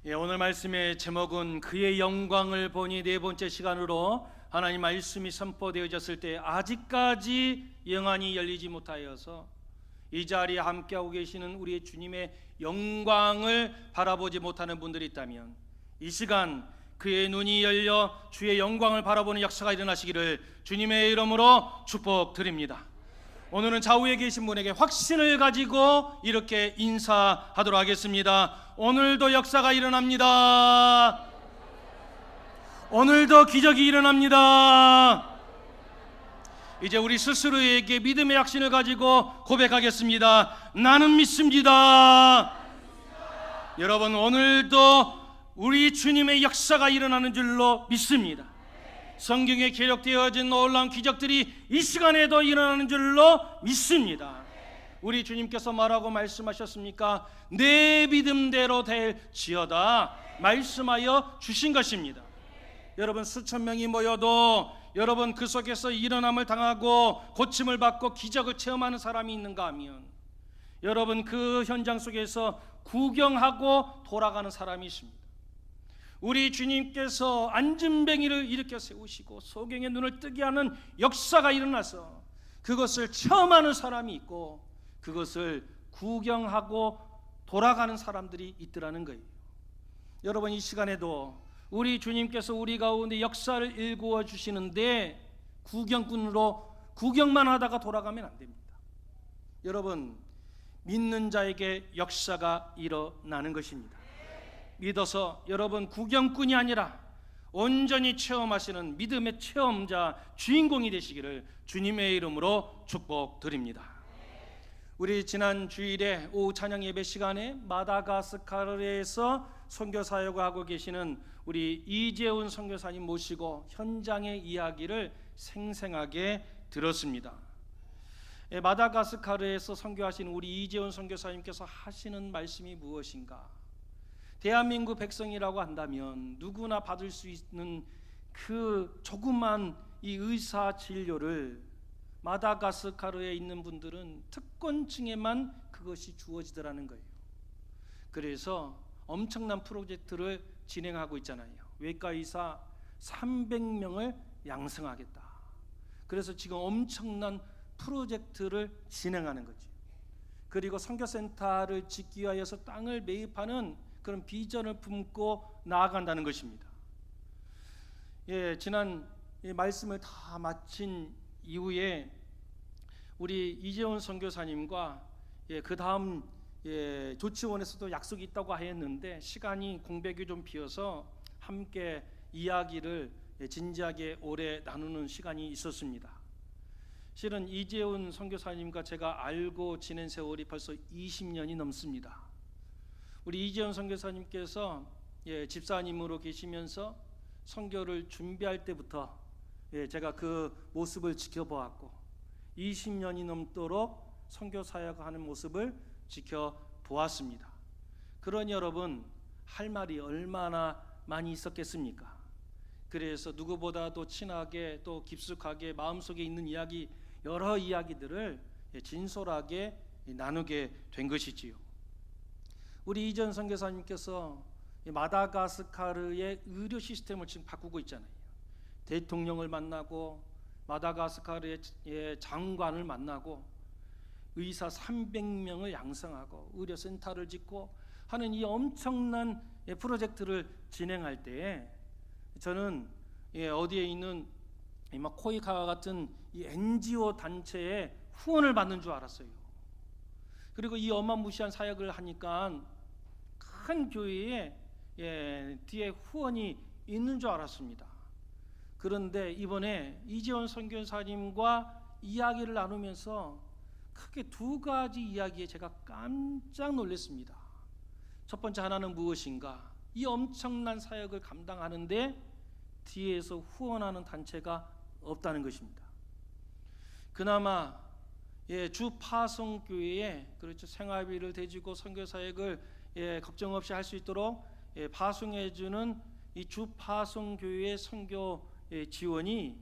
오늘 말씀의 제목은 그의 영광을 보니 네 번째 시간으로 하나님 말씀이 선포되어졌을 때 아직까지 영안이 열리지 못하여서 이 자리에 함께하고 계시는 우리의 주님의 영광을 바라보지 못하는 분들이 있다면 이 시간 그의 눈이 열려 주의 영광을 바라보는 역사가 일어나시기를 주님의 이름으로 축복드립니다. 오늘은 좌우에 계신 분에게 확신을 가지고 이렇게 인사하도록 하겠습니다. 오늘도 역사가 일어납니다. 오늘도 기적이 일어납니다. 이제 우리 스스로에게 믿음의 확신을 가지고 고백하겠습니다. 나는 믿습니다. 여러분, 오늘도 우리 주님의 역사가 일어나는 줄로 믿습니다. 성경에 기록되어진 놀라운 기적들이 이 시간에도 일어나는 줄로 믿습니다. 우리 주님께서 뭐라고 말씀하셨습니까? 내 믿음대로 될지어다 말씀하여 주신 것입니다. 여러분, 수천 명이 모여도 여러분 그 속에서 일어남을 당하고 고침을 받고 기적을 체험하는 사람이 있는가 하면 여러분 그 현장 속에서 구경하고 돌아가는 사람이 있습니다. 우리 주님께서 안진뱅이를 일으켜 세우시고 소경의 눈을 뜨게 하는 역사가 일어나서 그것을 체험하는 사람이 있고 그것을 구경하고 돌아가는 사람들이 있더라는 거예요. 여러분, 이 시간에도 우리 주님께서 우리 가운데 역사를 일구어 주시는데 구경꾼으로 구경만 하다가 돌아가면 안 됩니다. 여러분, 믿는 자에게 역사가 일어나는 것입니다. 믿어서 여러분 구경꾼이 아니라 온전히 체험하시는 믿음의 체험자 주인공이 되시기를 주님의 이름으로 축복드립니다. 우리 지난 주일에 오후 찬양 예배 시간에 마다가스카르에서 선교 사역을 하고 계시는 우리 이재훈 선교사님 모시고 현장의 이야기를 생생하게 들었습니다. 마다가스카르에서 선교하신 우리 이재훈 선교사님께서 하시는 말씀이 무엇인가? 대한민국 백성이라고 한다면 누구나 받을 수 있는 그 조그만 이 의사 진료를 마다가스카르에 있는 분들은 특권층에만 그것이 주어지더라는 거예요. 그래서 엄청난 프로젝트를 진행하고 있잖아요. 외과 의사 300명을 양성하겠다. 그래서 지금 엄청난 프로젝트를 진행하는 거죠. 그리고 선교센터를 짓기 위하여서 땅을 매입하는 그런 비전을 품고 나아간다는 것입니다. 지난 말씀을 다 마친 이후에 우리 이재훈 선교사님과 그 다음 조치원에서도 약속이 있다고 하였는데 시간이 공백이 좀 비어서 함께 이야기를 진지하게 오래 나누는 시간이 있었습니다. 실은 이재훈 선교사님과 제가 알고 지낸 세월이 벌써 20년이 넘습니다. 우리 이재훈 선교사님께서 집사님으로 계시면서 선교를 준비할 때부터 제가 그 모습을 지켜보았고 20년이 넘도록 선교 사역하는 모습을 지켜보았습니다. 그러니 여러분, 할 말이 얼마나 많이 있었겠습니까? 그래서 누구보다도 친하게 또 깊숙하게 마음속에 있는 이야기, 여러 이야기들을 진솔하게 나누게 된 것이지요. 우리 이전 선교사님께서 마다가스카르의 의료 시스템을 지금 바꾸고 있잖아요. 대통령을 만나고 마다가스카르의 장관을 만나고 의사 300명을 양성하고 의료센터를 짓고 하는 이 엄청난 프로젝트를 진행할 때에 저는 어디에 있는 코이카와 같은 이 NGO 단체의 후원을 받는 줄 알았어요. 그리고 이 어마무시한 사역을 하니까 큰 교회에 뒤에 후원이 있는 줄 알았습니다. 그런데 이번에 이재원 선교사님과 이야기를 나누면서 크게 두 가지 이야기에 제가 깜짝 놀랐습니다. 첫 번째 하나는 무엇인가? 이 엄청난 사역을 감당하는데 뒤에서 후원하는 단체가 없다는 것입니다. 그나마 주 파송교회에 그렇죠, 생활비를 대주고 선교 사역을 걱정 없이 할 수 있도록 파송해주는 이 주 파송교회의 선교 지원이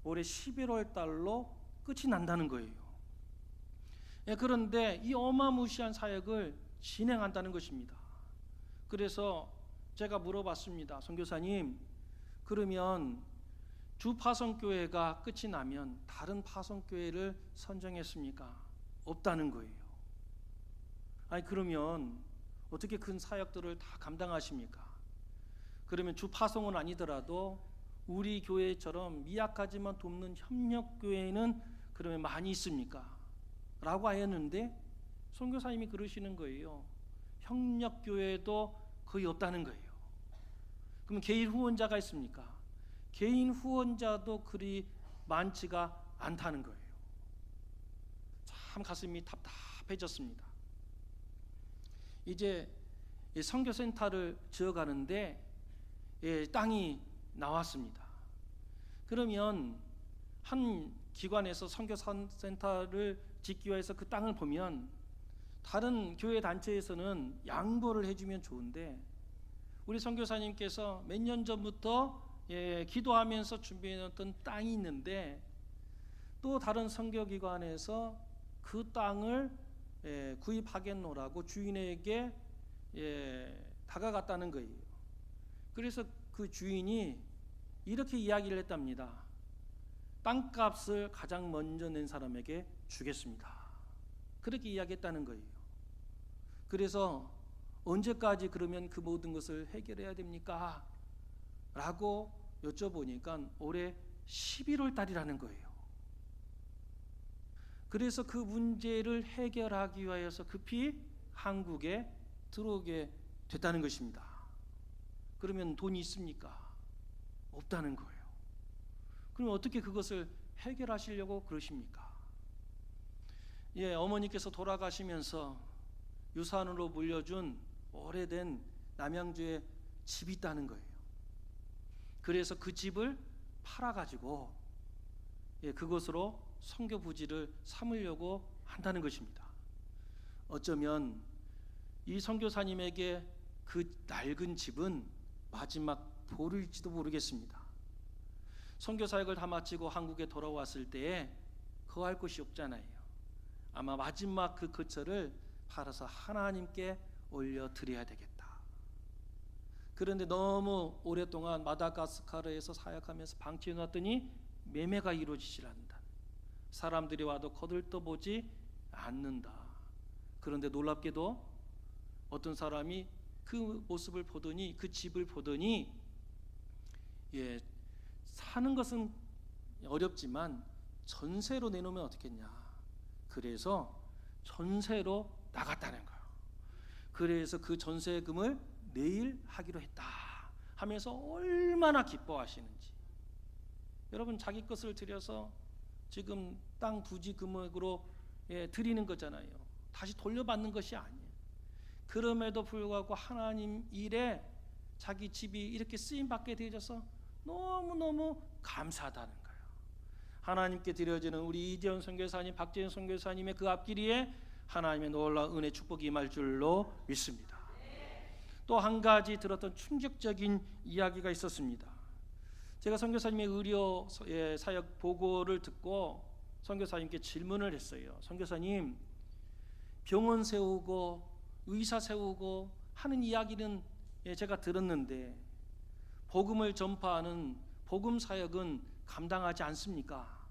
올해 11월 달로 끝이 난다는 거예요. 그런데 이 어마무시한 사역을 진행한다는 것입니다. 그래서 제가 물어봤습니다. 선교사님, 그러면 주파성교회가 끝이 나면 다른 파성교회를 선정했습니까? 없다는 거예요. 아니 그러면 어떻게 큰 사역들을 다 감당하십니까? 그러면 주파성은 아니더라도 우리 교회처럼 미약하지만 돕는 협력교회는 그러면 많이 있습니까? 라고 하였는데 선교사님이 그러시는 거예요. 협력교회도 거의 없다는 거예요. 그럼 개인 후원자가 있습니까? 개인 후원자도 그리 많지가 않다는 거예요. 참 가슴이 답답해졌습니다. 이제 선교센터를 지어가는데 땅이 나왔습니다. 그러면 한 기관에서 선교센터를 짓기 위해서 그 땅을 보면 다른 교회 단체에서는 양보를 해주면 좋은데 우리 선교사님께서 몇 년 전부터 기도하면서 준비해놨던 땅이 있는데 또 다른 선교기관에서 그 땅을 구입하겠노라고 주인에게 다가갔다는 거예요. 그래서 그 주인이 이렇게 이야기를 했답니다. 땅값을 가장 먼저 낸 사람에게 주겠습니다. 그렇게 이야기했다는 거예요. 그래서 언제까지 그러면 그 모든 것을 해결해야 됩니까? 라고 여쭤보니까 올해 11월 달이라는 거예요. 그래서 그 문제를 해결하기 위해서 급히 한국에 들어오게 됐다는 것입니다. 그러면 돈이 있습니까? 없다는 거예요. 그럼 어떻게 그것을 해결하시려고 그러십니까? 어머니께서 돌아가시면서 유산으로 물려준 오래된 남양주에 집이 있다는 거예요. 그래서 그 집을 팔아가지고 그것으로 선교 부지를 삼으려고 한다는 것입니다. 어쩌면 이 선교사님에게 그 낡은 집은 마지막 보루일지도 모르겠습니다. 선교 사역을 다 마치고 한국에 돌아왔을 때에 거할 곳이 없잖아요. 아마 마지막 그 거처를 팔아서 하나님께 올려드려야 되겠다. 그런데 너무 오랫동안 마다가스카르에서 사역하면서 방치해놨더니 매매가 이루어지질 않는다. 사람들이 와도 거들떠보지 않는다. 그런데 놀랍게도 어떤 사람이 그 모습을 보더니 그 집을 보더니 사는 것은 어렵지만 전세로 내놓으면 어떻겠냐. 그래서 전세로 나갔다는 거예요. 그래서 그 전세금을 내일 하기로 했다 하면서 얼마나 기뻐하시는지. 여러분 자기 것을 들여서 지금 땅 부지 금액으로 드리는 거잖아요. 다시 돌려받는 것이 아니에요. 그럼에도 불구하고 하나님 일에 자기 집이 이렇게 쓰임받게 되어져서 너무너무 감사하다는 거예요. 하나님께 드려지는 우리 이재원 선교사님, 박재현 선교사님의 그 앞길이에 하나님의 놀라운 은혜 축복이 임할 줄로 믿습니다. 또 한 가지 들었던 충격적인 이야기가 있었습니다. 제가 선교사님의 의료 사역 보고를 듣고 선교사님께 질문을 했어요. 선교사님, 병원 세우고 의사 세우고 하는 이야기는 제가 들었는데 복음을 전파하는 복음 사역은 감당하지 않습니까?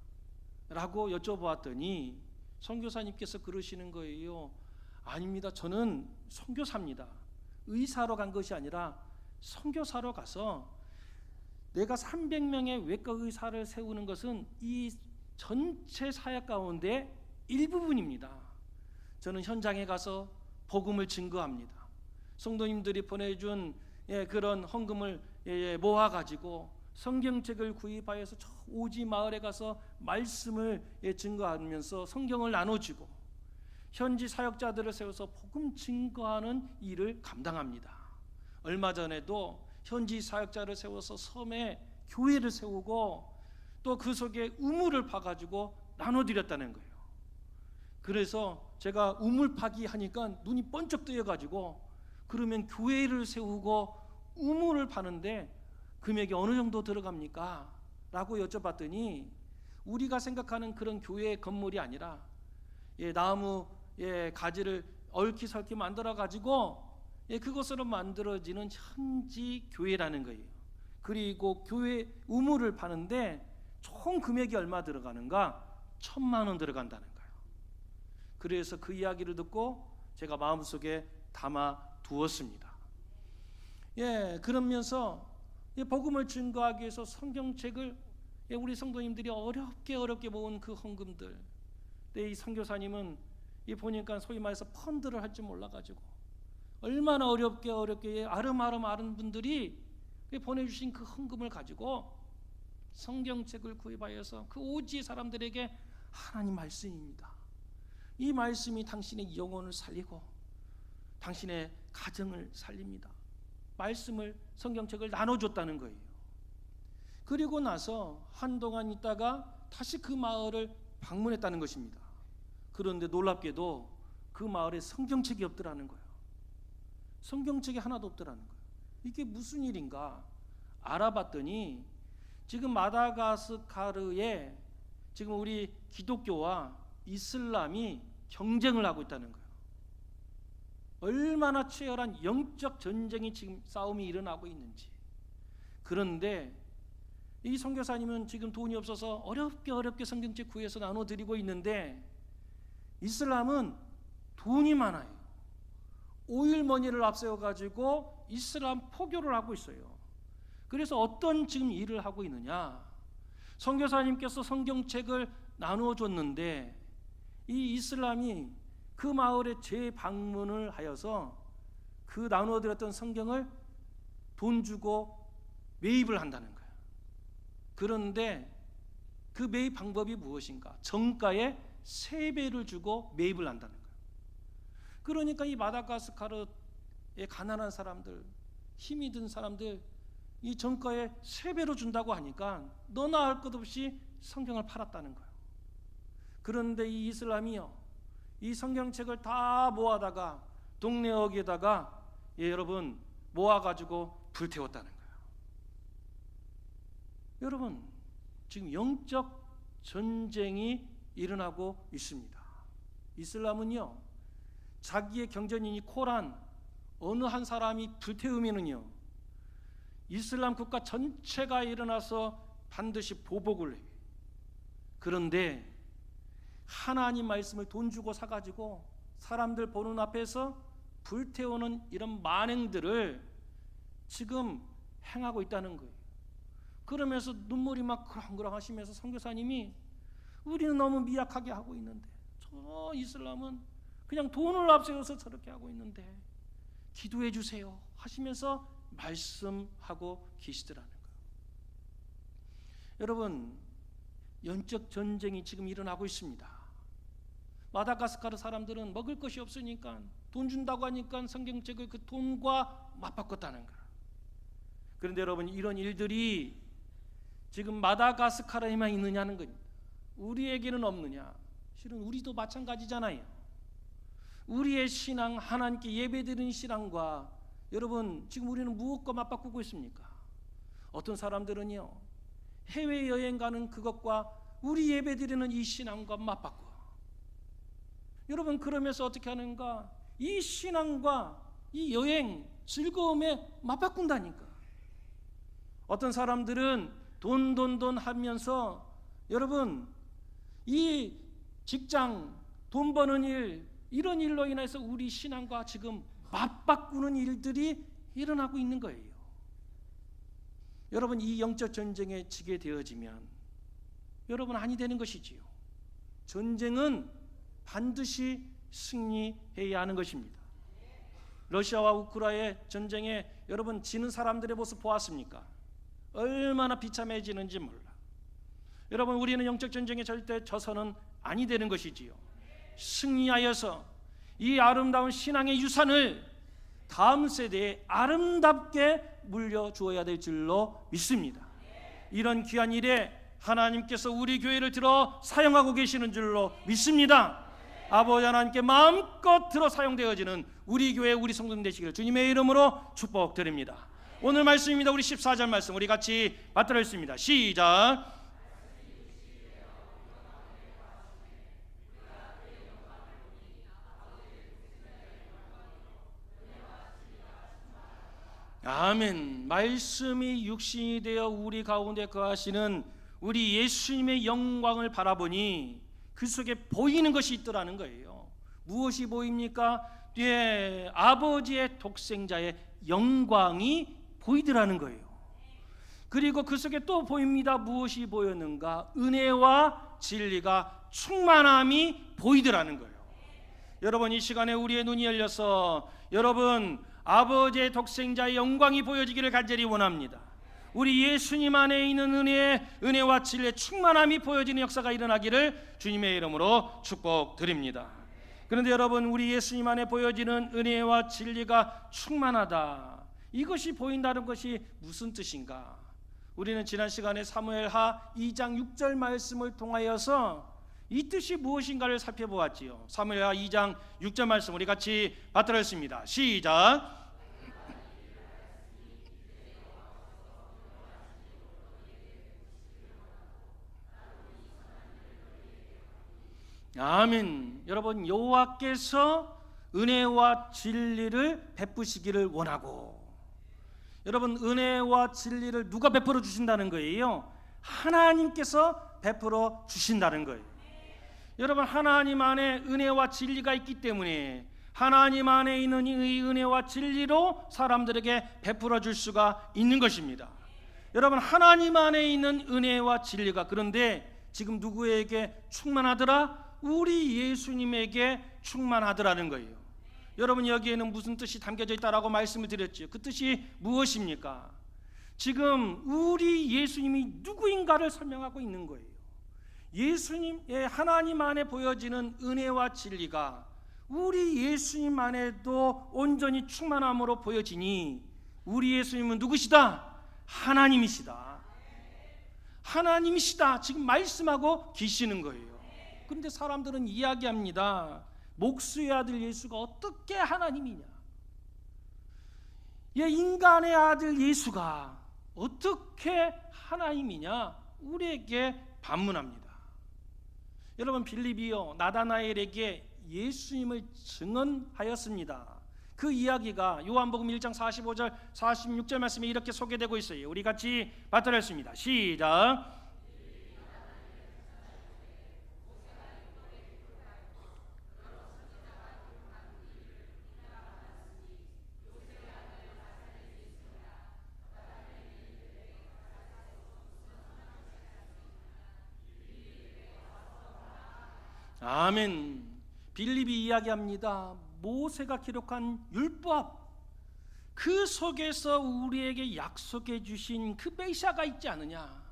라고 여쭤보았더니 선교사님께서 그러시는 거예요. 아닙니다. 저는 선교사입니다. 의사로 간 것이 아니라 선교사로 가서 내가 300명의 외과 의사를 세우는 것은 이 전체 사역 가운데 일부분입니다. 저는 현장에 가서 복음을 증거합니다. 성도님들이 보내준 그런 헌금을 모아가지고 성경책을 구입하여서 저 오지 마을에 가서 말씀을 증거하면서 성경을 나눠주고 현지 사역자들을 세워서 복음 증거하는 일을 감당합니다. 얼마 전에도 현지 사역자를 세워서 섬에 교회를 세우고 또 그 속에 우물을 파가지고 나눠드렸다는 거예요. 그래서 제가 우물 파기 하니까 눈이 번쩍 뜨여가지고 그러면 교회를 세우고 우물을 파는데 금액이 어느 정도 들어갑니까? 라고 여쭤봤더니 우리가 생각하는 그런 교회 건물이 아니라 나무 가지를 얽히설키 만들어 가지고 그것으로 만들어지는 현지 교회라는 거예요. 그리고 교회 우물을 파는데 총 금액이 얼마 들어가는가? 1,000만 원 들어간다는 거예요. 그래서 그 이야기를 듣고 제가 마음속에 담아 두었습니다. 그러면서 복음을 증거하기 위해서 성경책을 우리 성도님들이 어렵게 모은 그 헌금들, 이 선교사님은 보니까 소위 말해서 펀드를 할 줄 몰라가지고 얼마나 어렵게 아름아름 아는 분들이 보내주신 그 헌금을 가지고 성경책을 구입하여서 그 오지의 사람들에게 하나님 말씀입니다. 이 말씀이 당신의 영혼을 살리고 당신의 가정을 살립니다. 말씀을, 성경책을 나눠줬다는 거예요. 그리고 나서 한동안 있다가 다시 그 마을을 방문했다는 것입니다. 그런데 놀랍게도 그 마을에 성경책이 없더라는 거예요. 성경책이 하나도 없더라는 거예요. 이게 무슨 일인가 알아봤더니 지금 마다가스카르에 지금 우리 기독교와 이슬람이 경쟁을 하고 있다는 거예요. 얼마나 치열한 영적 전쟁이 지금 싸움이 일어나고 있는지. 그런데 이 선교사님은 지금 돈이 없어서 어렵게 성경책 구해서 나눠드리고 있는데 이슬람은 돈이 많아요. 오일머니를 앞세워가지고 이슬람 포교를 하고 있어요. 그래서 어떤 지금 일을 하고 있느냐, 선교사님께서 성경책을 나누어줬는데 이 이슬람이 그 마을에 재방문을 하여서 그 나누어드렸던 성경을 돈 주고 매입을 한다는 거예요. 그런데 그 매입 방법이 무엇인가? 정가의 3배를 주고 매입을 한다는 거예요. 그러니까 이 마다가스카르의 가난한 사람들, 힘이 든 사람들, 이 정가의 3배로 준다고 하니까 너나 할 것 없이 성경을 팔았다는 거예요. 그런데 이 이슬람이요, 이 성경책을 다 모아다가 동네 어귀에다가 여러분 모아가지고 불태웠다는 거예요. 여러분, 지금 영적 전쟁이 일어나고 있습니다. 이슬람은요, 자기의 경전인 이 코란 어느 한 사람이 불태우면은요, 이슬람 국가 전체가 일어나서 반드시 보복을 해요. 그런데 하나님 말씀을 돈 주고 사가지고 사람들 보는 앞에서 불태우는 이런 만행들을 지금 행하고 있다는 거예요. 그러면서 눈물이 막 그렁그렁 하시면서 선교사님이 우리는 너무 미약하게 하고 있는데 저 이슬람은 그냥 돈을 앞세워서 저렇게 하고 있는데 기도해 주세요 하시면서 말씀하고 계시더라는 거예요. 여러분, 영적 전쟁이 지금 일어나고 있습니다. 마다가스카르 사람들은 먹을 것이 없으니까 돈 준다고 하니까 성경책을 그 돈과 맞바꿨다는 거예요. 그런데 여러분, 이런 일들이 지금 마다가스카르에만 있느냐는 겁니다. 우리에게는 없느냐? 실은 우리도 마찬가지잖아요. 우리의 신앙, 하나님께 예배드리는 신앙과 여러분 지금 우리는 무엇과 맞바꾸고 있습니까? 어떤 사람들은요, 해외여행 가는 그것과 우리 예배드리는 이 신앙과 맞바꿔. 여러분, 그러면서 어떻게 하는가? 이 신앙과 이 여행 즐거움에 맞바꾼다니까. 어떤 사람들은 돈 하면서 여러분 이 직장, 돈 버는 일, 이런 일로 인해서 우리 신앙과 지금 맞바꾸는 일들이 일어나고 있는 거예요. 여러분, 이 영적 전쟁에 지게 되어지면 여러분 아니 되는 것이지요. 전쟁은 반드시 승리해야 하는 것입니다. 러시아와 우크라이나의 전쟁에 여러분 지는 사람들의 모습 보았습니까? 얼마나 비참해지는지 몰라. 여러분, 우리는 영적 전쟁에 절대 져서는 아니 되는 것이지요. 승리하여서 이 아름다운 신앙의 유산을 다음 세대에 아름답게 물려주어야 될 줄로 믿습니다. 이런 귀한 일에 하나님께서 우리 교회를 들어 사용하고 계시는 줄로 믿습니다. 아버지 하나님께 마음껏 들어 사용되어지는 우리 교회, 우리 성도님 되시기를 주님의 이름으로 축복드립니다. 오늘 말씀입니다. 우리 14절 말씀 우리 같이 받들어 있습니다. 시작. 아멘. 말씀이 육신이 되어 우리 가운데 거하시는 우리 예수님의 영광을 바라보니 그 속에 보이는 것이 있더라는 거예요. 무엇이 보입니까? 예, 아버지의 독생자의 영광이 보이더라는 거예요. 그리고 그 속에 또 보입니다. 무엇이 보였는가? 은혜와 진리가 충만함이 보이더라는 거예요. 여러분, 이 시간에 우리의 눈이 열려서 여러분 아버지의 독생자의 영광이 보여지기를 간절히 원합니다. 우리 예수님 안에 있는 은혜와 진리의 충만함이 보여지는 역사가 일어나기를 주님의 이름으로 축복드립니다. 그런데 여러분, 우리 예수님 안에 보여지는 은혜와 진리가 충만하다, 이것이 보인다는 것이 무슨 뜻인가? 우리는 지난 시간에 사무엘하 2장 6절 말씀을 통하여서 이 뜻이 무엇인가를 살펴보았지요. 사무엘하 2장 6절 말씀 우리 같이 받들었습니다. 시작. 아멘. 여러분, 여호와께서 은혜와 진리를 베푸시기를 원하고, 여러분, 은혜와 진리를 누가 베풀어 주신다는 거예요? 하나님께서 베풀어 주신다는 거예요. 여러분, 하나님 안에 은혜와 진리가 있기 때문에 하나님 안에 있는 이 은혜와 진리로 사람들에게 베풀어 줄 수가 있는 것입니다. 여러분, 하나님 안에 있는 은혜와 진리가 그런데 지금 누구에게 충만하더라? 우리 예수님에게 충만하더라는 거예요. 여러분, 여기에는 무슨 뜻이 담겨져 있다라고 말씀을 드렸죠. 그 뜻이 무엇입니까? 지금 우리 예수님이 누구인가를 설명하고 있는 거예요. 예수님의 하나님 안에 보여지는 은혜와 진리가 우리 예수님 안에도 온전히 충만함으로 보여지니 우리 예수님은 누구시다? 하나님이시다. 하나님이시다. 지금 말씀하고 계시는 거예요. 그런데 사람들은 이야기합니다. 목수의 아들 예수가 어떻게 하나님이냐? 인간의 아들 예수가 어떻게 하나님이냐? 우리에게 반문합니다. 여러분, 빌립이요 나다나엘에게 예수님을 증언하였습니다. 그 이야기가 요한복음 1장 45절 46절 말씀에 이렇게 소개되고 있어요. 우리 같이 받들었습니다. 시작. 아멘. 빌립이 이야기합니다. 모세가 기록한 율법, 그 속에서 우리에게 약속해 주신 그 메시아가 있지 않느냐.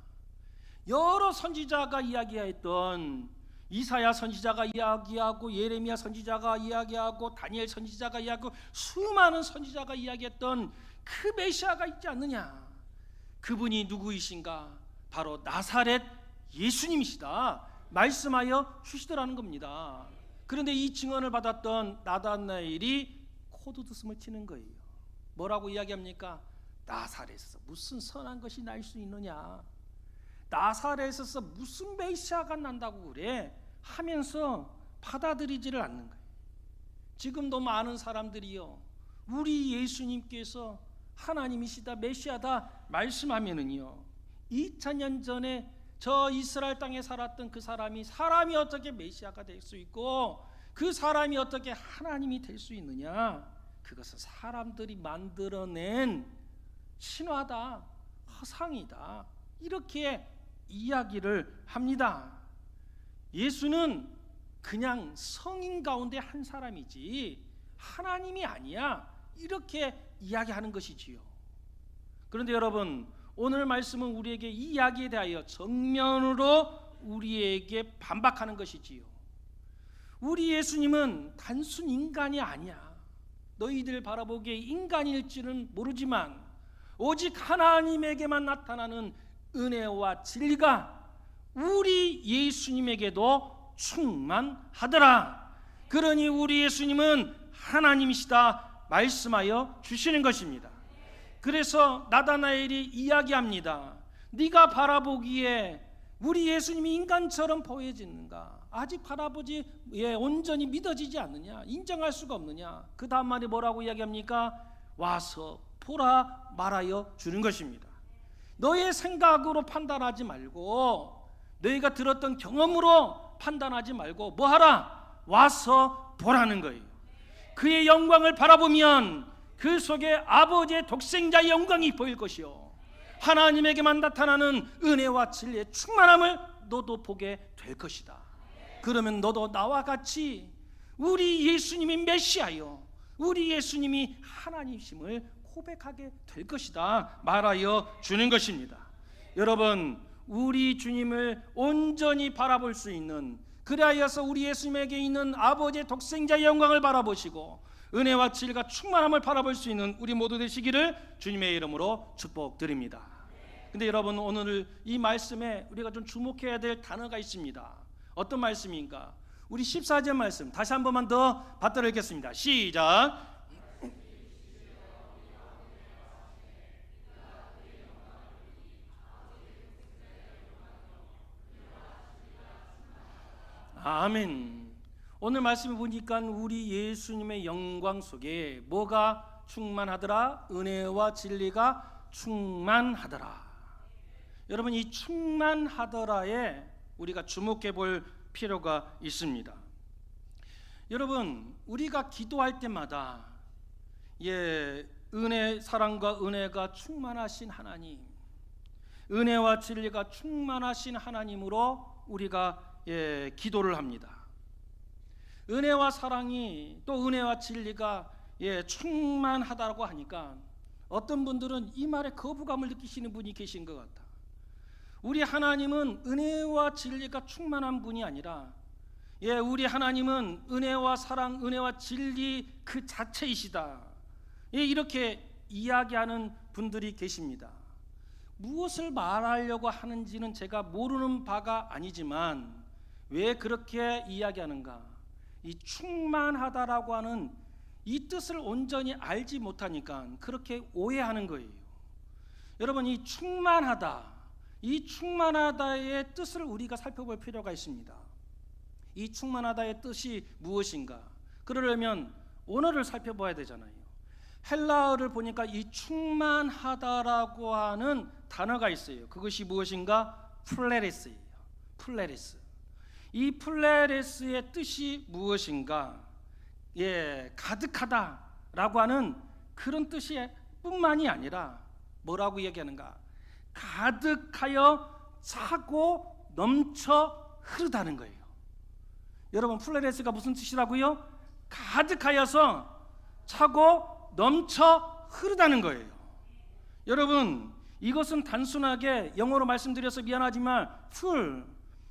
여러 선지자가 이야기했던, 이사야 선지자가 이야기하고 예레미야 선지자가 이야기하고 다니엘 선지자가 이야기하고 수많은 선지자가 이야기했던 그 메시아가 있지 않느냐. 그분이 누구이신가? 바로 나사렛 예수님이시다 말씀하여 주시더라는 겁니다. 그런데 이 증언을 받았던 나다나엘이 코두두스을 치는 거예요. 뭐라고 이야기합니까? 나사렛에서 무슨 선한 것이 날 수 있느냐? 나사렛에서 무슨 메시아가 난다고 그래? 하면서 받아들이지를 않는 거예요. 지금도 많은 사람들이요, 우리 예수님께서 하나님이시다, 메시아다 말씀하면은요, 2000년 전에 저 이스라엘 땅에 살았던 그 사람이 어떻게 메시아가 될 수 있고 그 사람이 어떻게 하나님이 될 수 있느냐? 그것은 사람들이 만들어낸 신화다, 허상이다, 이렇게 이야기를 합니다. 예수는 그냥 성인 가운데 한 사람이지 하나님이 아니야, 이렇게 이야기하는 것이지요. 그런데 여러분, 오늘 말씀은 우리에게 이 이야기에 대하여 정면으로 우리에게 반박하는 것이지요. 우리 예수님은 단순 인간이 아니야. 너희들 바라보기에 인간일지는 모르지만 오직 하나님에게만 나타나는 은혜와 진리가 우리 예수님에게도 충만하더라. 그러니 우리 예수님은 하나님이시다 말씀하여 주시는 것입니다. 그래서 나다나엘이 이야기합니다. 네가 바라보기에 우리 예수님이 인간처럼 보여지는가? 아직 바라보지 온전히 믿어지지 않느냐? 인정할 수가 없느냐? 그 다음 말이 뭐라고 이야기합니까? 와서 보라 말하여 주는 것입니다. 너의 생각으로 판단하지 말고, 너희가 들었던 경험으로 판단하지 말고 뭐 하라? 와서 보라는 거예요. 그의 영광을 바라보면 그 속에 아버지의 독생자의 영광이 보일 것이요, 하나님에게만 나타나는 은혜와 진리의 충만함을 너도 보게 될 것이다. 그러면 너도 나와 같이 우리 예수님이 메시아요, 우리 예수님이 하나님이심을 고백하게 될 것이다 말하여 주는 것입니다. 여러분, 우리 주님을 온전히 바라볼 수 있는, 그리하여서 우리 예수님에게 있는 아버지의 독생자의 영광을 바라보시고 은혜와 진리가 충만함을 바라볼 수 있는 우리 모두 되시기를 주님의 이름으로 축복드립니다. 근데 여러분, 오늘 이 말씀에 우리가 좀 주목해야 될 단어가 있습니다. 어떤 말씀인가? 우리 14절 말씀 다시 한 번만 더 받들어 읽겠습니다. 시작. 아멘. 오늘 말씀을 보니까 우리 예수님의 영광 속에 뭐가 충만하더라? 은혜와 진리가 충만하더라. 여러분, 이 충만하더라에 우리가 주목해 볼 필요가 있습니다. 여러분, 우리가 기도할 때마다 은혜, 사랑과 은혜가 충만하신 하나님, 은혜와 진리가 충만하신 하나님으로 우리가 기도를 합니다. 은혜와 사랑이, 또 은혜와 진리가 충만하다고 하니까 어떤 분들은 이 말에 거부감을 느끼시는 분이 계신 것 같다. 우리 하나님은 은혜와 진리가 충만한 분이 아니라 우리 하나님은 은혜와 사랑, 은혜와 진리 그 자체이시다, 이렇게 이야기하는 분들이 계십니다. 무엇을 말하려고 하는지는 제가 모르는 바가 아니지만 왜 그렇게 이야기하는가? 이 충만하다라고 하는 이 뜻을 온전히 알지 못하니까 그렇게 오해하는 거예요. 여러분, 이 충만하다, 이 충만하다의 뜻을 우리가 살펴볼 필요가 있습니다. 이 충만하다의 뜻이 무엇인가? 그러려면 언어를 살펴봐야 되잖아요. 헬라어를 보니까 이 충만하다라고 하는 단어가 있어요. 그것이 무엇인가? 플레레스예요. 플레레스. 이 플레레스의 뜻이 무엇인가? 가득하다라고 하는 그런 뜻이 뿐만이 아니라 뭐라고 얘기하는가? 가득하여 차고 넘쳐 흐르다는 거예요. 여러분, 플레레스가 무슨 뜻이라고요? 가득하여서 차고 넘쳐 흐르다는 거예요. 여러분, 이것은 단순하게 영어로 말씀드려서 미안하지만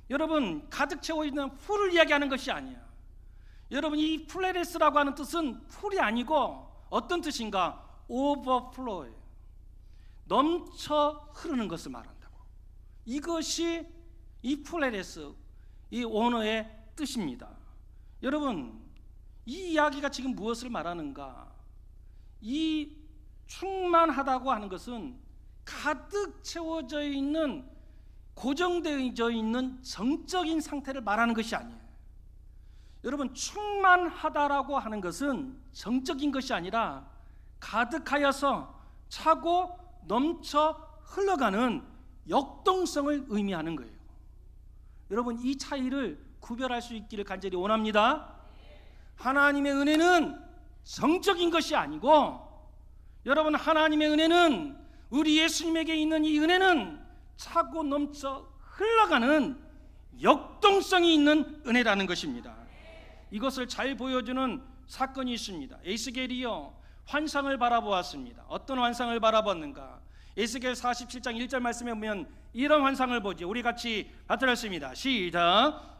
여러분, 가득 채워 있는 풀을 이야기하는 것이 아니야. 여러분, 이 플레레스라고 하는 뜻은 풀이 아니고 어떤 뜻인가? overflow예요. 넘쳐 흐르는 것을 말한다고. 이것이 이 플레레스, 이 언어의 뜻입니다. 여러분, 이 이야기가 지금 무엇을 말하는가? 이 충만하다고 하는 것은 가득 채워져 있는, 고정되어 있는 정적인 상태를 말하는 것이 아니에요. 여러분, 충만하다라고 하는 것은 정적인 것이 아니라 가득하여서 차고 넘쳐 흘러가는 역동성을 의미하는 거예요. 여러분, 이 차이를 구별할 수 있기를 간절히 원합니다. 하나님의 은혜는 정적인 것이 아니고, 여러분, 하나님의 은혜는, 우리 예수님에게 있는 이 은혜는 차고 넘쳐 흘러가는 역동성이 있는 은혜라는 것입니다. 이것을 잘 보여주는 사건이 있습니다. 에스겔이요, 환상을 바라보았습니다. 어떤 환상을 바라봤는가? 에스겔 47장 1절 말씀에 보면 이런 환상을 보죠. 우리 같이 받들었습니다. 시작.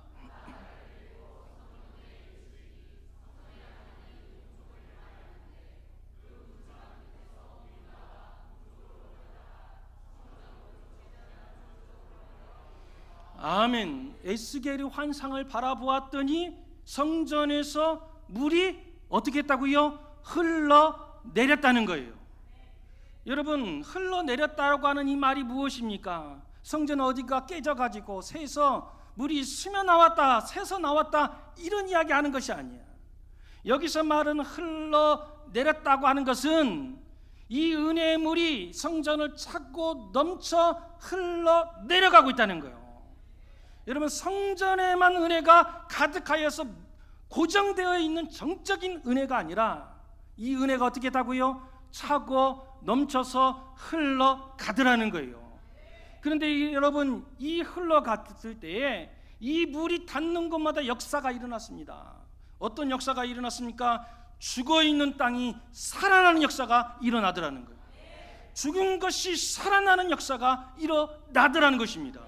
아멘. 에스겔이 환상을 바라보았더니 성전에서 물이 어떻게 했다고요? 흘러내렸다는 거예요. 여러분, 흘러내렸다고 하는 이 말이 무엇입니까? 성전 어디가 깨져가지고 새서 물이 스며 나왔다, 새서 나왔다, 이런 이야기 하는 것이 아니야. 여기서 말은 흘러내렸다고 하는 것은 이 은혜의 물이 성전을 차고 넘쳐 흘러 내려가고 있다는 거예요. 여러분, 성전에만 은혜가 가득하여서 고정되어 있는 정적인 은혜가 아니라 이 은혜가 어떻게 다고요? 차고 넘쳐서 흘러가더라는 거예요. 그런데 여러분, 이 흘러갔을 때에 이 물이 닿는 곳마다 역사가 일어났습니다. 어떤 역사가 일어났습니까? 죽어있는 땅이 살아나는 역사가 일어나더라는 거예요. 죽은 것이 살아나는 역사가 일어나더라는 것입니다.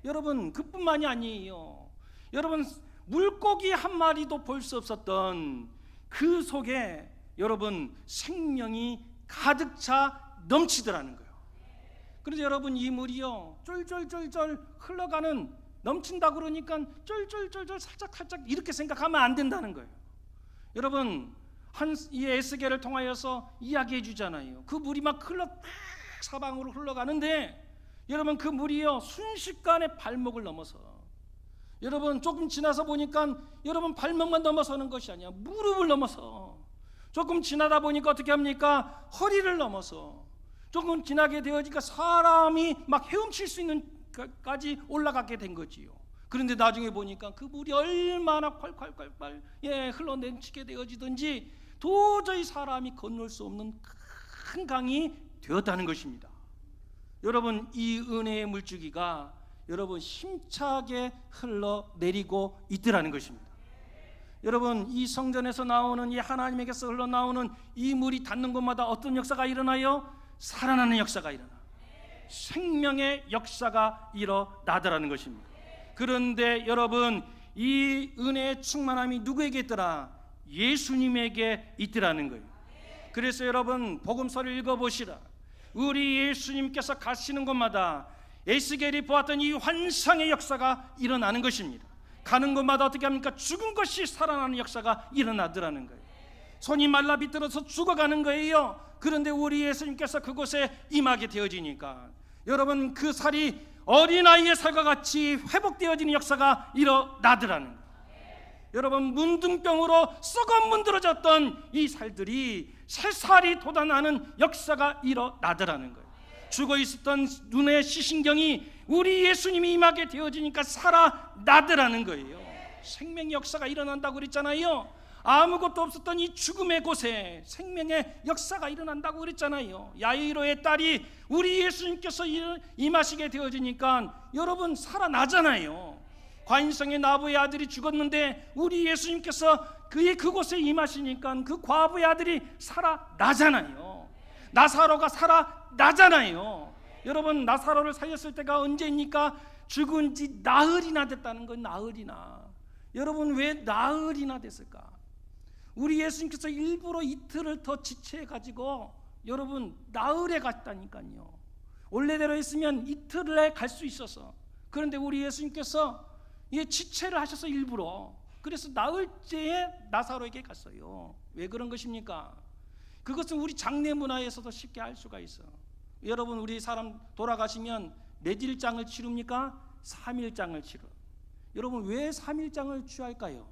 여러분, 그뿐만이 아니에요. 여러분, 물고기 한 마리도 볼 수 없었던 그 속에 여러분 생명이 가득 차 넘치더라는 거예요. 그래서 여러분, 이 물이요 쫄쫄쫄쫄 흘러가는, 넘친다 그러니까 쫄쫄쫄쫄 살짝 이렇게 생각하면 안 된다는 거예요. 여러분, 이 에스겔을 통하여서 이야기해 주잖아요. 그 물이 막 사방으로 흘러가는데 여러분, 그 물이요 순식간에 발목을 넘어서, 여러분 조금 지나서 보니까 여러분 발목만 넘어서는 것이 아니야. 무릎을 넘어서, 조금 지나다 보니까 어떻게 합니까? 허리를 넘어서, 조금 지나게 되어지니까 사람이 막 헤엄칠 수 있는 까지 올라가게 된 거지요. 그런데 나중에 보니까 그 물이 얼마나 콸콸콸콸 흘러넘치게 되어지든지 도저히 사람이 건널 수 없는 큰 강이 되었다는 것입니다. 여러분, 이 은혜의 물줄기가 여러분 힘차게 흘러내리고 있더라는 것입니다. 여러분, 이 성전에서 나오는, 이 하나님에게서 흘러나오는 이 물이 닿는 곳마다 어떤 역사가 일어나요? 살아나는 역사가 일어나, 생명의 역사가 일어나더라는 것입니다. 그런데 여러분, 이 은혜의 충만함이 누구에게 있더라? 예수님에게 있더라는 거예요. 그래서 여러분, 복음서를 읽어보시라. 우리 예수님께서 가시는 곳마다 에스겔이 보았던 이 환상의 역사가 일어나는 것입니다. 가는 곳마다 어떻게 합니까? 죽은 것이 살아나는 역사가 일어나더라는 거예요. 손이 말라 비틀어서 죽어가는 거예요. 그런데 우리 예수님께서 그곳에 임하게 되어지니까 여러분, 그 살이 어린아이의 살과 같이 회복되어지는 역사가 일어나더라는 거예요. 여러분, 문둥병으로 썩어 문드러졌던 이 살들이 새살이 돋아나는 역사가 일어나더라는 거예요. 죽어 있었던 눈의 시신경이 우리 예수님이 임하게 되어지니까 살아나더라는 거예요. 생명의 역사가 일어난다고 그랬잖아요. 아무것도 없었던 이 죽음의 곳에 생명의 역사가 일어난다고 그랬잖아요. 야이로의 딸이 우리 예수님께서 임하시게 되어지니까 여러분 살아나잖아요. 과인성의 나부의 아들이 죽었는데 우리 예수님께서 그곳에 임하시니까 그 과부의 아들이 살아나잖아요. 나사로가 살아나잖아요. 여러분, 나사로를 살렸을 때가 언제입니까? 죽은 지 나흘이나 됐다는 건, 나흘이나. 여러분, 왜 나흘이나 됐을까? 우리 예수님께서 일부러 이틀을 더 지체해가지고 여러분 나흘에 갔다니까요. 원래대로 했으면 이틀에 갈 수 있어서. 그런데 우리 예수님께서 지체를 하셔서 일부러, 그래서 나흘째에 나사로에게 갔어요. 왜 그런 것입니까? 그것은 우리 장례 문화에서도 쉽게 알 수가 있어. 여러분, 우리 사람 돌아가시면 몇일장을 치릅니까? 3일장을 치러. 여러분, 왜 3일장을 취할까요?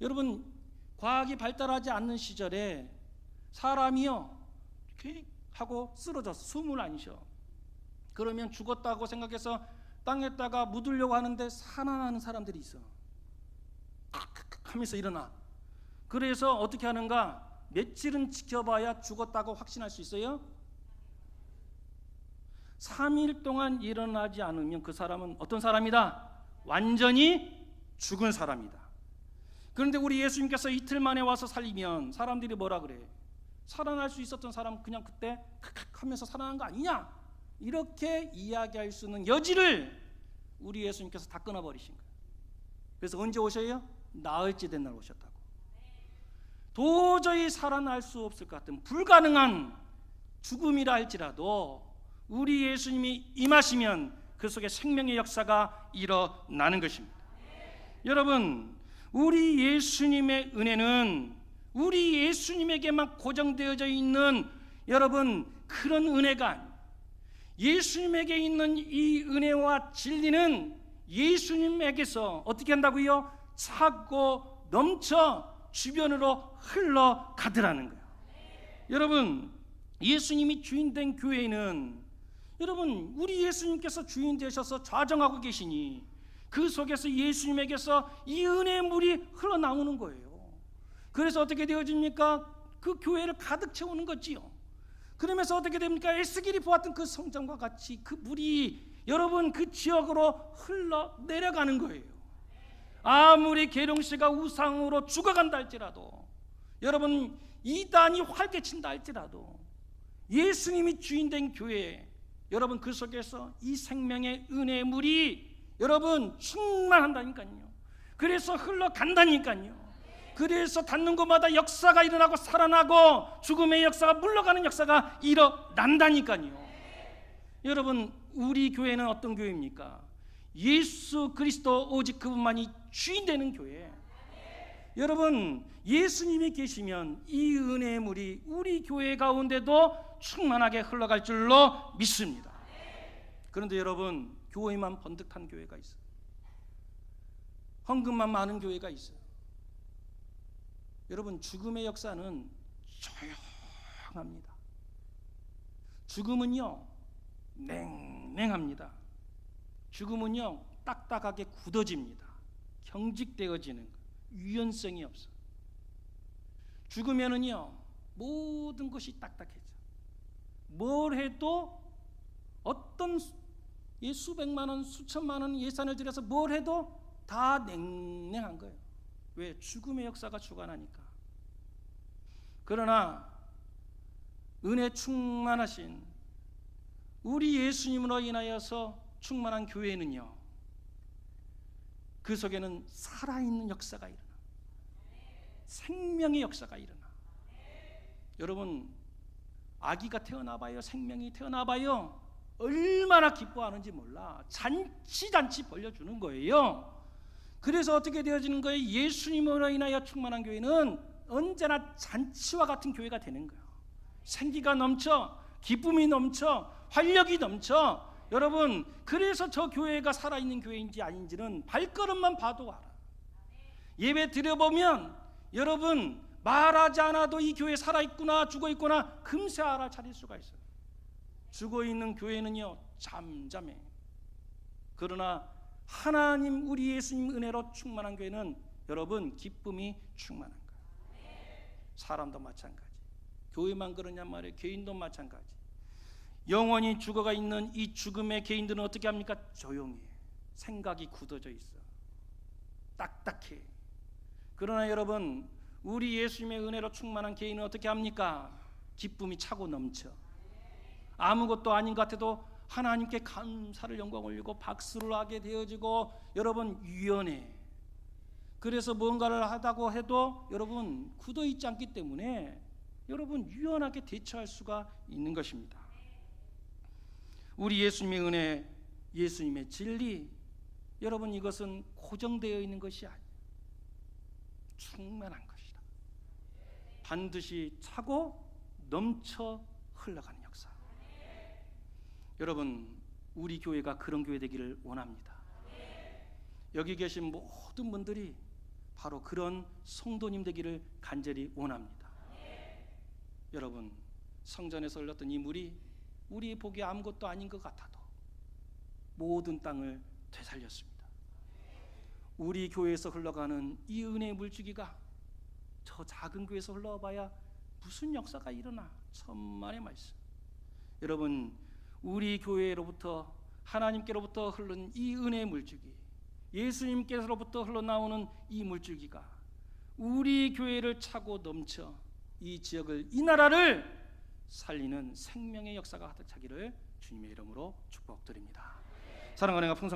여러분, 과학이 발달하지 않는 시절에 사람이요 휙 하고 쓰러져서 숨을 안 쉬어. 그러면 죽었다고 생각해서 땅에다가 묻으려고 하는데 살아나는 사람들이 있어. 하면서 일어나. 그래서 어떻게 하는가? 며칠은 지켜봐야 죽었다고 확신할 수 있어요. 3일 동안 일어나지 않으면 그 사람은 어떤 사람이다? 완전히 죽은 사람이다. 그런데 우리 예수님께서 이틀 만에 와서 살리면 사람들이 뭐라 그래? 살아날 수 있었던 사람 그냥 그때 칵칵 하면서 살아난 거 아니냐? 이렇게 이야기할 수 있는 여지를 우리 예수님께서 다 끊어버리신 거예요. 그래서 언제 오셔요? 나흘째 된 날 오셨다고. 도저히 살아날 수 없을 것 같은 불가능한 죽음이라 할지라도 우리 예수님이 임하시면 그 속에 생명의 역사가 일어나는 것입니다. 여러분, 우리 예수님의 은혜는 우리 예수님에게만 고정되어져 있는 여러분 그런 은혜가 아니에요. 예수님에게 있는 이 은혜와 진리는 예수님에게서 어떻게 한다고요? 차고 넘쳐 주변으로 흘러가더라는 거예요. 여러분, 예수님이 주인된 교회는 여러분 우리 예수님께서 주인 되셔서 좌정하고 계시니 그 속에서 예수님에게서 이 은혜의 물이 흘러나오는 거예요. 그래서 어떻게 되어집니까? 그 교회를 가득 채우는 거지요. 그러면서 어떻게 됩니까? 에스겔이 보았던 그 성전과 같이 그 물이 여러분 그 지역으로 흘러 내려가는 거예요. 아무리 계룡씨가 우상으로 죽어간다 할지라도, 여러분 이단이 활개친다 할지라도, 예수님이 주인된 교회, 여러분 그 속에서 이 생명의 은혜의 물이 여러분 충만한다니까요. 그래서 흘러간다니까요. 그래서 닿는 곳마다 역사가 일어나고 살아나고 죽음의 역사가 물러가는 역사가 일어난다니까요. 여러분 우리 교회는 어떤 교회입니까? 예수 그리스도 오직 그분만이 주인 되는 교회. 여러분 예수님이 계시면 이 은혜의 물이 우리 교회 가운데도 충만하게 흘러갈 줄로 믿습니다. 그런데 여러분 교회만 번득한 교회가 있어요. 헌금만 많은 교회가 있어요. 여러분 죽음의 역사는 조용합니다. 죽음은요 냉랭합니다. 죽음은요 딱딱하게 굳어집니다. 경직되어지는 유연성이 없어. 죽으면은요 모든 것이 딱딱해져. 뭘 해도 어떤 수백만 원, 수천만 원 예산을 들여서 뭘 해도 다 냉랭한 거예요. 왜? 죽음의 역사가 주관하니까. 그러나 은혜 충만하신 우리 예수님으로 인하여서 충만한 교회는요 그 속에는 살아있는 역사가 일어나. 생명의 역사가 일어나. 여러분 아기가 태어나봐요. 생명이 태어나봐요. 얼마나 기뻐하는지 몰라. 잔치 벌려주는 거예요. 그래서 어떻게 되어지는 거예요? 예수님으로 인하여 충만한 교회는 언제나 잔치와 같은 교회가 되는 거예요. 생기가 넘쳐, 기쁨이 넘쳐, 활력이 넘쳐. 여러분 그래서 저 교회가 살아있는 교회인지 아닌지는 발걸음만 봐도 알아. 예배 드려보면 여러분 말하지 않아도 이 교회 살아있구나 죽어있구나 금세 알아차릴 수가 있어요. 죽어있는 교회는요 잠잠해. 그러나 하나님 우리 예수님 은혜로 충만한 교회는 여러분 기쁨이 충만한 거예요. 사람도 마찬가지. 교회만 그러냔 말이에요. 개인도 마찬가지. 영원히 죽어가 있는 이 죽음의 개인들은 어떻게 합니까? 조용히 해. 생각이 굳어져 있어. 딱딱해. 그러나 여러분 우리 예수님의 은혜로 충만한 개인은 어떻게 합니까? 기쁨이 차고 넘쳐. 아무것도 아닌 것 같아도 하나님께 감사를 영광 올리고 박수를 하게 되어지고 여러분 유연해. 그래서 뭔가를 하다고 해도 여러분 굳어있지 않기 때문에 여러분 유연하게 대처할 수가 있는 것입니다. 우리 예수님의 은혜, 예수님의 진리, 여러분 이것은 고정되어 있는 것이 아니에요. 충만한 것이다. 반드시 차고 넘쳐 흘러가는 역사. 여러분 우리 교회가 그런 교회 되기를 원합니다. 여기 계신 모든 분들이 바로 그런 성도님 되기를 간절히 원합니다. 여러분 성전에서 흘렀던 이 물이 우리 보기에 아무것도 아닌 것 같아도 모든 땅을 되살렸습니다. 우리 교회에서 흘러가는 이 은혜의 물줄기가 저 작은 교회에서 흘러봐야 무슨 역사가 일어나. 천만의 말씀. 여러분 우리 교회로부터 하나님께로부터 흐르는 이 은혜의 물줄기, 예수님께서로부터 흘러나오는 이 물줄기가 우리 교회를 차고 넘쳐 이 지역을, 이 나라를 살리는 생명의 역사가 가득 차기를 주님의 이름으로 축복드립니다. 사랑하는 풍성